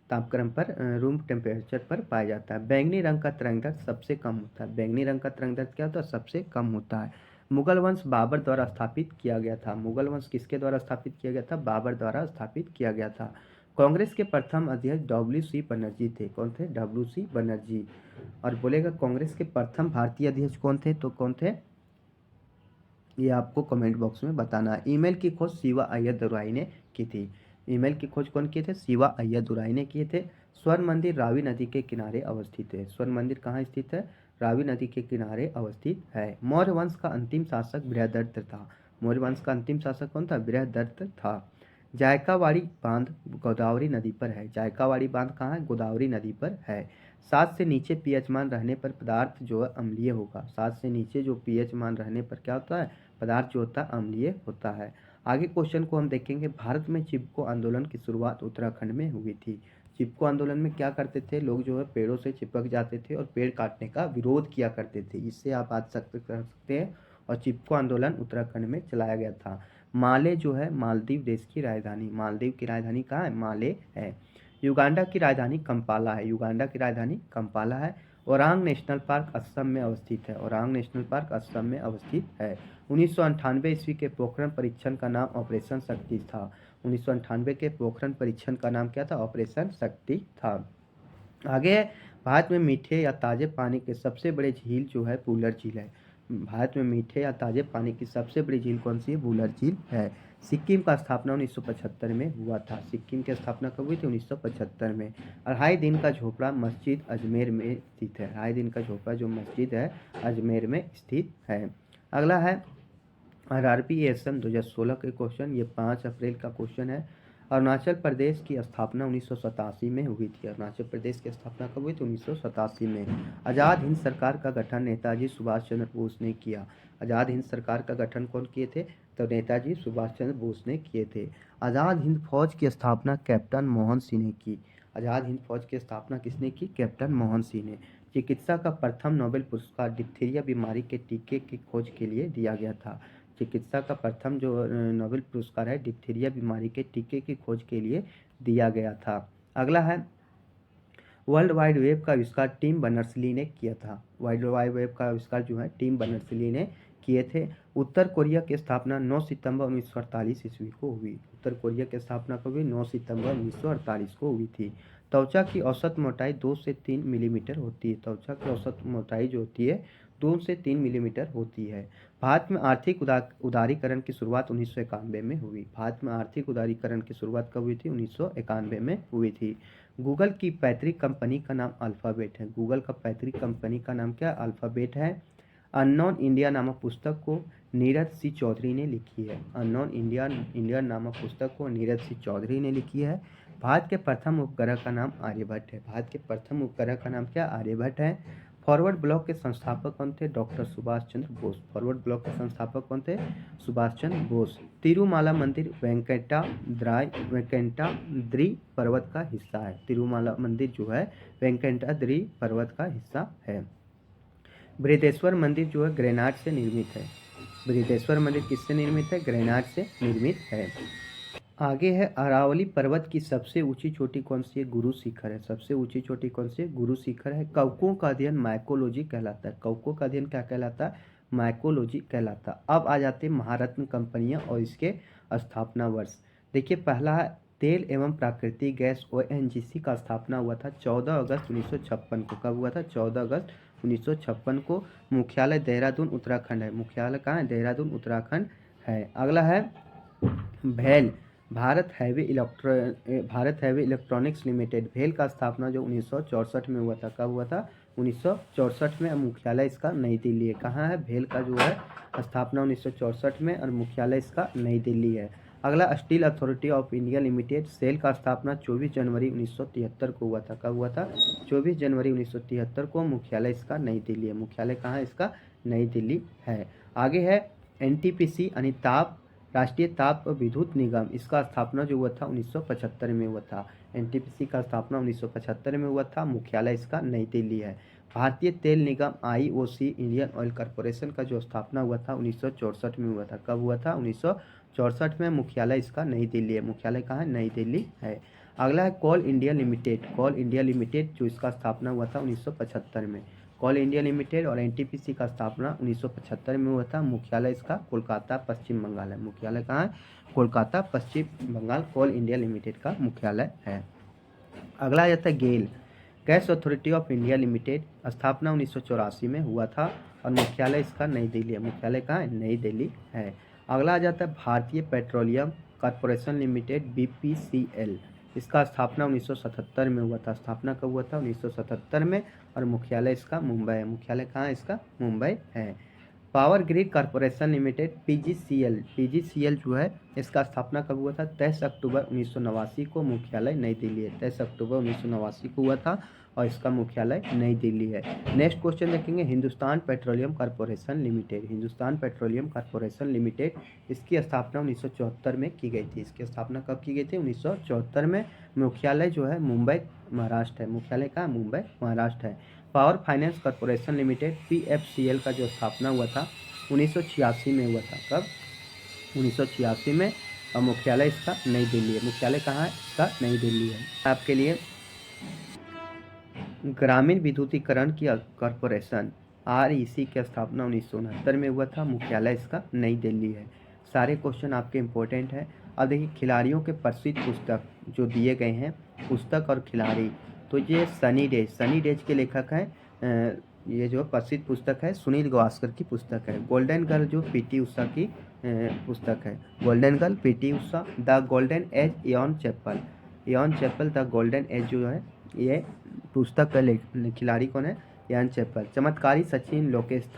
तापक्रम पर रूम टेम्परेचर पर पाया जाता है। बैंगनी रंग का तरंग दैर्ध्य सबसे कम होता है। बैंगनी रंग का तरंग दैर्ध्य क्या होता है? सबसे कम होता है। मुगल वंश बाबर द्वारा स्थापित किया गया था। मुगल वंश किसके द्वारा स्थापित किया गया था? बाबर द्वारा स्थापित किया गया था। कांग्रेस के प्रथम अध्यक्ष डब्ल्यू.सी. बनर्जी थे। कौन थे? डब्ल्यू.सी. बनर्जी। और बोलेगा कांग्रेस के प्रथम भारतीय अध्यक्ष कौन थे? तो कौन थे? ये आपको कमेंट बॉक्स में बताना है। ईमेल की खोज शिवा अय्यर दुराई ने की थी। ईमेल की खोज कौन किए थे? शिवा अय्यर दुराई ने किए थे। स्वर्ण मंदिर रावी नदी के किनारे अवस्थित है। स्वर्ण मंदिर कहाँ स्थित है? रावी नदी के किनारे अवस्थित है। मौर्य वंश का अंतिम शासक बृहदत्त था। मौर्य वंश का अंतिम शासक कौन था? बृहदत्त था। जायकावाड़ी बांध गोदावरी नदी पर है। जायकावाड़ी बांध कहाँ है? गोदावरी नदी पर है। 7 से नीचे पीएच मान रहने पर पदार्थ जो है अम्लीय होगा। 7 से नीचे जो पीएच मान रहने पर क्या होता है? पदार्थ जो होता है अम्लीय होता है। आगे क्वेश्चन को हम देखेंगे। भारत में चिपको आंदोलन की शुरुआत उत्तराखंड में हुई थी। चिपको आंदोलन में क्या करते थे लोग? जो है पेड़ों से चिपक जाते थे और पेड़ काटने का विरोध किया करते थे। इससे आप आज कर सकते हैं। और चिपको आंदोलन उत्तराखंड में चलाया गया था। माले जो है मालदीव देश की राजधानी। मालदीव की राजधानी कहाँ है? माले है। युगांडा की राजधानी कंपाला है। युगांडा की राजधानी कंपाला है। ओरांग नेशनल पार्क असम में अवस्थित है। ओरांग नेशनल पार्क असम में अवस्थित है। 1998 ईस्वी के पोखरण परीक्षण का नाम ऑपरेशन शक्ति था। 1998 के पोखरण परीक्षण का नाम क्या था? ऑपरेशन शक्ति था। आगे भारत में मीठे या ताजे पानी के सबसे बड़े झील जो है वुलर झील है। भारत में मीठे या ताजे पानी की सबसे बड़ी झील कौन सी है? वुलर झील है। सिक्किम का स्थापना 1975 में हुआ था। सिक्किम की स्थापना कब हुई थी? 1975 में। अढ़ाई दिन का झोपड़ा मस्जिद अजमेर में स्थित है। अढ़ाई दिन का झोपड़ा जो मस्जिद है अजमेर में स्थित है। अगला है आरआरबी एएसएम 2016 के क्वेश्चन। ये 5 अप्रैल का क्वेश्चन है। अरुणाचल प्रदेश की स्थापना 1987 में हुई थी। अरुणाचल प्रदेश की स्थापना कब हुई थी? 1987 में। आज़ाद हिंद सरकार का गठन नेताजी सुभाष चंद्र बोस ने किया। आज़ाद हिंद सरकार का गठन कौन किए थे? तो नेताजी सुभाष चंद्र बोस ने किए थे। आज़ाद हिंद फौज की स्थापना कैप्टन मोहन सिंह ने की। आज़ाद हिंद फौज की स्थापना किसने की? कैप्टन मोहन सिंह ने। चिकित्सा का प्रथम नोबेल पुरस्कार डिप्थीरिया बीमारी के टीके की खोज के लिए दिया गया था। चिकित्सा का प्रथम जो नोबेल पुरस्कार है डिप्थीरिया बीमारी के टीके की खोज के लिए दिया गया था। अगला है वर्ल्ड वाइड वेब का आविष्कार टिम बर्नर्स-ली ने किया था। वर्ल्ड वाइड वेब का आविष्कार जो है टिम बर्नर्स-ली ने किए थे। उत्तर कोरिया की स्थापना 9 सितंबर 1948 ईस्वी को हुई। उत्तर कोरिया की स्थापना कब हुई? 9 सितंबर 1948 को हुई थी। त्वचा की औसत मोटाई 2 से 3 मिलीमीटर होती है। त्वचा की औसत मोटाई जो होती है 2 से 3 मिलीमीटर होती है। भारत में आर्थिक उदारीकरण की शुरुआत 1991 में हुई। भारत में आर्थिक उदारीकरण की शुरुआत कब हुई थी? 1991 में हुई थी। गूगल की पैतृक कंपनी का नाम अल्फ़ाबेट है। गूगल का पैतृक कंपनी का नाम क्या? अल्फ़ाबेट है। अननोन इंडिया नामक पुस्तक को नीरज सी चौधरी ने लिखी है। अननोन इंडिया नामक पुस्तक को नीरज सी चौधरी ने लिखी है। भारत के प्रथम उपग्रह का नाम आर्यभट्ट है। भारत के प्रथम उपग्रह का नाम क्या? आर्यभट्ट है। फॉरवर्ड ब्लॉक के संस्थापक कौन थे? Doctor Subhash Chandra Bose. Forward block के संस्थापक कौन थे? सुभाष चंद्र बोस। तिरुमाला मंदिर वेंकटाद्रि पर्वत का हिस्सा है। तिरुमाला मंदिर जो है वेंकटाद्रि पर्वत का हिस्सा है। बृहदेश्वर मंदिर जो है ग्रेनाइट से निर्मित है। बृहदेश्वर मंदिर किससे निर्मित है? ग्रेनाइट से निर्मित है। आगे है अरावली पर्वत की सबसे ऊंची चोटी कौन सी है? गुरु शिखर है। सबसे ऊंची चोटी कौन सी है? गुरु शिखर है। कवकों का अध्ययन माइकोलॉजी कहलाता है। कवकों का अध्ययन क्या कहलाता है? माइकोलॉजी कहलाता है। अब आ जाते हैं महारत्न कंपनियां और इसके स्थापना वर्ष। देखिए पहला है तेल एवं प्राकृतिक गैस ओएनजीसी का स्थापना हुआ था 14 अगस्त 1956 को। कब हुआ था? 14 अगस्त 1956 को। मुख्यालय देहरादून उत्तराखंड है। मुख्यालय कहाँ है? देहरादून उत्तराखंड है। अगला है भेल भारत हैवी इलेक्ट्रॉनिक्स लिमिटेड। भेल का स्थापना जो 1964 में हुआ था। कब हुआ था? 1964 में। मुख्यालय इसका नई दिल्ली है। कहाँ है? भेल का जो है स्थापना 1964 में और मुख्यालय इसका नई दिल्ली है। अगला Steel Authority of India Limited. SAIL का स्थापना 24 जनवरी 1973 को हुआ था। कब हुआ था? 24 जनवरी 1973 को। मुख्यालय इसका नई दिल्ली है। मुख्यालय कहाँ है इसका? नई दिल्ली है। आगे है एनटीपीसी यानी राष्ट्रीय ताप विद्युत निगम। इसका स्थापना जो हुआ था 1975 में हुआ था। एनटीपीसी का स्थापना 1975 में हुआ था। मुख्यालय इसका नई दिल्ली है। भारतीय तेल निगम आईओसी इंडियन ऑयल कॉरपोरेशन का जो स्थापना हुआ था 1964 में हुआ था। कब हुआ था? 1964 में। मुख्यालय इसका नई दिल्ली है। मुख्यालय कहाँ है? नई दिल्ली है। अगला है कोल इंडिया लिमिटेड। कोल इंडिया लिमिटेड जो इसका स्थापना हुआ था 1975 में। कोल इंडिया लिमिटेड और एनटीपीसी का स्थापना 1975 में हुआ था। मुख्यालय इसका कोलकाता पश्चिम बंगाल है। मुख्यालय कहाँ है? कोलकाता पश्चिम बंगाल कोल इंडिया लिमिटेड का मुख्यालय है। अगला आ जाता है GAIL, Gas Authority of India Limited. स्थापना 1984 में हुआ था और मुख्यालय इसका नई दिल्ली है। मुख्यालय कहाँ है? नई दिल्ली है। अगला आ जाता है भारतीय पेट्रोलियम कॉरपोरेशन लिमिटेड बीपीसीएल। इसका स्थापना 1977 में हुआ था। स्थापना कब हुआ था? 1977 में और मुख्यालय इसका मुंबई है। मुख्यालय कहाँ है इसका? मुंबई है। Power grid corporation limited PGCL. PGCL जो है इसका स्थापना कब हुआ था? 23 अक्टूबर 1989 को। मुख्यालय नई दिल्ली है। 23 अक्टूबर 1989 को हुआ था और इसका मुख्यालय नई दिल्ली है। नेक्स्ट क्वेश्चन देखेंगे Hindustan petroleum corporation limited. Hindustan petroleum corporation limited, इसकी स्थापना 1974 में की गई थी। इसकी स्थापना कब की गई थी? 1974 में। मुख्यालय जो है मुंबई महाराष्ट्र है। मुख्यालय कहाँ? मुंबई महाराष्ट्र है। पावर फाइनेंस कॉरपोरेशन लिमिटेड पीएफसीएल का जो स्थापना हुआ था 1986 में हुआ था। कब? 1986 में और मुख्यालय इसका नई दिल्ली है। मुख्यालय कहाँ है इसका? नई दिल्ली है। आपके लिए ग्रामीण विद्युतीकरण की कॉरपोरेशन आरईसी की स्थापना 1969 में हुआ था। मुख्यालय इसका नई दिल्ली है। सारे क्वेश्चन आपके इम्पोर्टेंट है। अब देखिए खिलाड़ियों के प्रसिद्ध पुस्तक जो दिए गए हैं, पुस्तक और खिलाड़ी, तो ये सनी डेज के लेखक हैं। ये जो प्रसिद्ध पुस्तक है सुनील गावस्कर की पुस्तक है। गोल्डन गर्ल जो पीटी उषा की पुस्तक है। Golden girl PT Usha. The golden age Ian Chappell the golden age जो है ये पुस्तक का खिलाड़ी कौन है? Ian Chappell. चमत्कारी सचिन लोकेश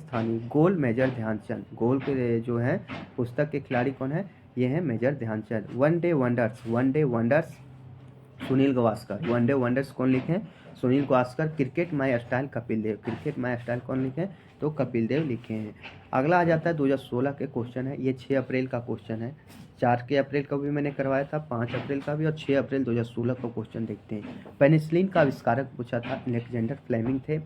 थानी। गोल मेजर ध्यानचंद। गोल के जो है पुस्तक के खिलाड़ी कौन है? ये है major Dhyanchand. One day wonders Sunil Gavaskar. One day wonders कौन लिखे? Sunil Gavaskar. Cricket my style Kapil Dev कौन लिखे? तो कपिल देव लिखे हैं। अगला आ जाता है 2016 के क्वेश्चन है। ये 6 अप्रैल का क्वेश्चन है। 4 अप्रैल का भी मैंने करवाया था, 5 अप्रैल का भी और 6 अप्रैल 2016 का क्वेश्चन देखते हैं। पेनिसिलिन का आविष्कारक पूछा था, अलेक्जेंडर फ्लेमिंग थे।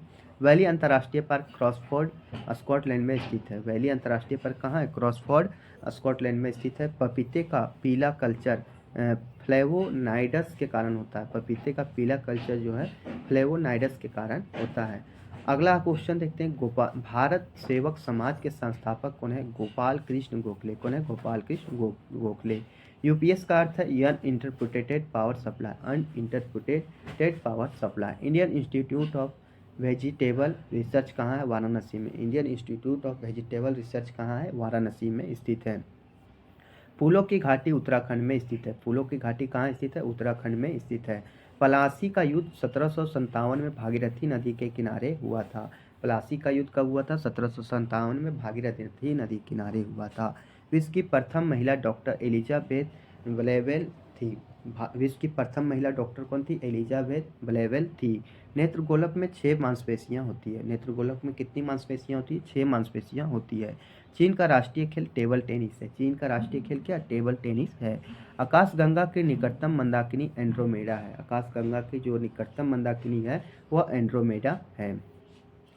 वैली अंतर्राष्ट्रीय पार्क क्रॉसफोर्ड स्कॉटलैंड में स्थित है। वैली अंतर्राष्ट्रीय पार्क कहाँ है? क्रॉसफोर्ड स्कॉटलैंड में स्थित है। पपीते का पीला कल्चर फ्लेवोनाइड्स के कारण होता है। पपीते का पीला कल्चर जो है फ्लेवोनाइड्स के कारण होता है। अगला क्वेश्चन देखते हैं। भारत सेवक समाज के संस्थापक कौन है? गोपाल कृष्ण गोखले। कौन है? गोपाल कृष्ण गोखले। यूपीएस का अर्थ है uninterpreted power supply. Indian Institute of Vegetable Research कहाँ है? वाराणसी में। Indian Institute of Vegetable Research कहाँ है? वाराणसी में स्थित है। फूलों की घाटी उत्तराखंड में स्थित है। फूलों की घाटी कहाँ स्थित है? उत्तराखंड में स्थित है। पलासी का युद्ध 1757 में भागीरथी नदी के किनारे हुआ था। पलासी का युद्ध कब हुआ था? 1757 में भागीरथी नदी किनारे हुआ था। विश्व की प्रथम महिला डॉक्टर एलिजाबेथ ब्लेवेल थी। विश्व की प्रथम महिला डॉक्टर कौन थी? एलिजाबेथ ब्लेवेल थी। नेत्रगोलक में 6 मांसपेशियां होती है। नेत्रगोलक में कितनी मांसपेशियां होती है? 6 मांसपेशियां होती है। चीन का राष्ट्रीय खेल टेबल टेनिस है। चीन का राष्ट्रीय खेल क्या? टेबल टेनिस है। आकाशगंगा की निकटतम मंदाकिनी एंड्रोमेडा है। आकाशगंगा की जो निकटतम मंदाकिनी है वह एंड्रोमेडा है।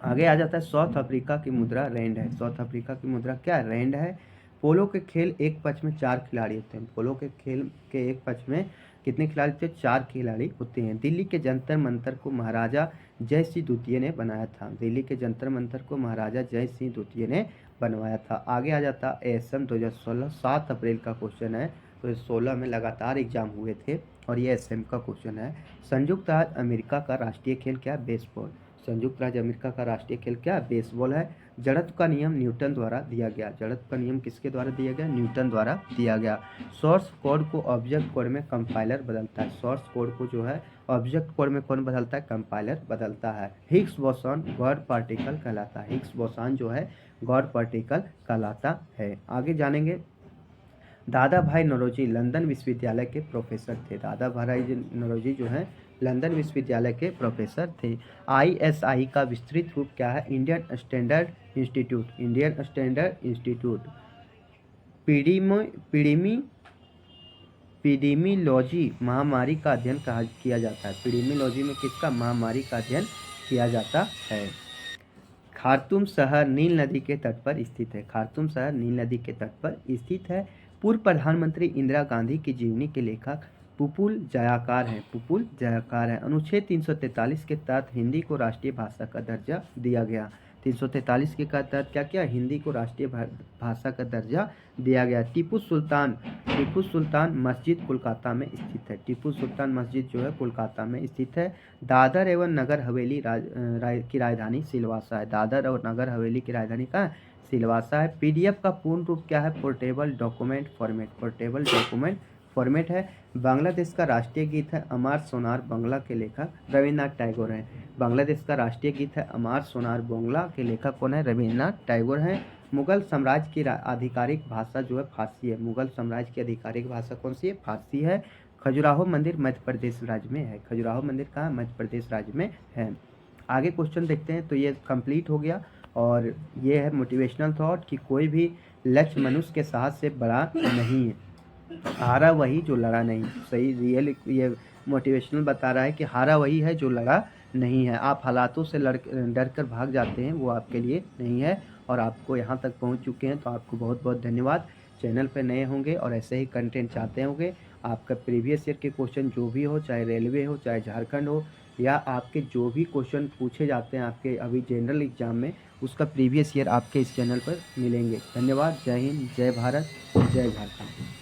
आगे आ जाता है साउथ अफ्रीका की मुद्रा रैंड है। साउथ अफ्रीका की मुद्रा क्या? रैंड है। पोलो के खेल एक पक्ष में 4 खिलाड़ी होते हैं। पोलो के खेल के एक पक्ष में कितने खिलाड़ी थे? 4 खिलाड़ी होते हैं। दिल्ली के जंतर मंतर को महाराजा जय सिंह द्वितीय ने बनाया था। दिल्ली के जंतर मंतर को महाराजा जय सिंह द्वितीय ने बनवाया था। आगे आ जाता एएसएम 2016 7 अप्रैल का क्वेश्चन है। 2016 में लगातार एग्जाम हुए थे और ये एएसएम का क्वेश्चन है। संयुक्त राज्य अमेरिका का राष्ट्रीय खेल क्या? बेसबॉल। संयुक्त राज्य अमेरिका का राष्ट्रीय खेल क्या? बेसबॉल है। जड़त्व का नियम न्यूटन द्वारा दिया गया। जड़त्व का नियम किसके द्वारा दिया गया? न्यूटन द्वारा दिया गया। सोर्स कोड को ऑब्जेक्ट कोड में कंपाइलर बदलता है। सोर्स कोड को जो है ऑब्जेक्ट कोड में कौन बदलता है? कंपाइलर बदलता है। हिग्स बोसॉन गॉड पार्टिकल कहलाता है। हिग्स बोसॉन जो है गॉड पार्टिकल कहलाता है। आगे जानेंगे। दादा भाई नौरोजी लंदन विश्वविद्यालय के प्रोफेसर थे। दादा भाई नौरोजी जो है लंदन विश्वविद्यालय के प्रोफेसर थे। आईएसआई का विस्तृत रूप क्या है? Indian standard institute. पीडीमी एपिडेमियोलॉजी महामारी का अध्ययन किया जाता है। एपिडेमियोलॉजी में किसका? महामारी का अध्ययन किया जाता है। खार्तूम शहर नील नदी के तट पर स्थित है। खार्तूम शहर नील नदी के तट पर स्थित है। पूर्व प्रधानमंत्री इंदिरा गांधी की जीवनी के लेखक पुपुल जयाकार हैं। पुपुल जयाकार हैं। अनुच्छेद 343 के तहत हिंदी को राष्ट्रीय भाषा का दर्जा दिया गया। 343 के तहत क्या क्या? हिंदी को राष्ट्रीय भाषा का दर्जा दिया गया। टीपू सुल्तान मस्जिद कोलकाता में स्थित है। टीपू सुल्तान मस्जिद जो है कोलकाता में स्थित है। दादर एवं नगर हवेली की राजधानी सिलवासा है। दादर और नगर हवेली की राजधानी कहाँ है? सिलवासा है। पीडीएफ का पूर्ण रूप क्या है? Portable document format. Portable document format है। बांग्लादेश का राष्ट्रीय गीत है अमार सोनार बांग्ला के लेखक रविन्द्रनाथ टैगोर हैं। बांग्लादेश का राष्ट्रीय गीत है अमार सोनार बांग्ला के लेखक कौन है? रविन्द्रनाथ टैगोर हैं। मुगल साम्राज्य की आधिकारिक भाषा जो है फारसी है। मुगल साम्राज्य की आधिकारिक भाषा कौन सी है? फारसी है। खजुराहो मंदिर मध्य प्रदेश राज्य में है। खजुराहो मंदिर कहाँ? मध्य प्रदेश राज्य में है। आगे क्वेश्चन देखते हैं। तो ये कंप्लीट हो गया और ये है मोटिवेशनल थॉट कि कोई भी लक्ष्य मनुष्य के साहस से बड़ा नहीं है, हारा वही जो लड़ा नहीं। सही रियल ये मोटिवेशनल बता रहा है कि हारा वही है जो लड़ा नहीं है। आप हालातों से डर कर भाग जाते हैं, वो आपके लिए नहीं है। और आपको यहाँ तक पहुँच चुके हैं तो आपको बहुत बहुत धन्यवाद। चैनल पर नए होंगे और ऐसे ही कंटेंट चाहते होंगे, आपका प्रीवियस ईयर के क्वेश्चन जो भी हो, चाहे रेलवे हो, चाहे झारखंड हो, या आपके जो भी क्वेश्चन पूछे जाते हैं आपके अभी जनरल एग्जाम में, उसका प्रीवियस ईयर आपके इस चैनल पर मिलेंगे। धन्यवाद। जय हिंद, जय भारत, जय झारखंड।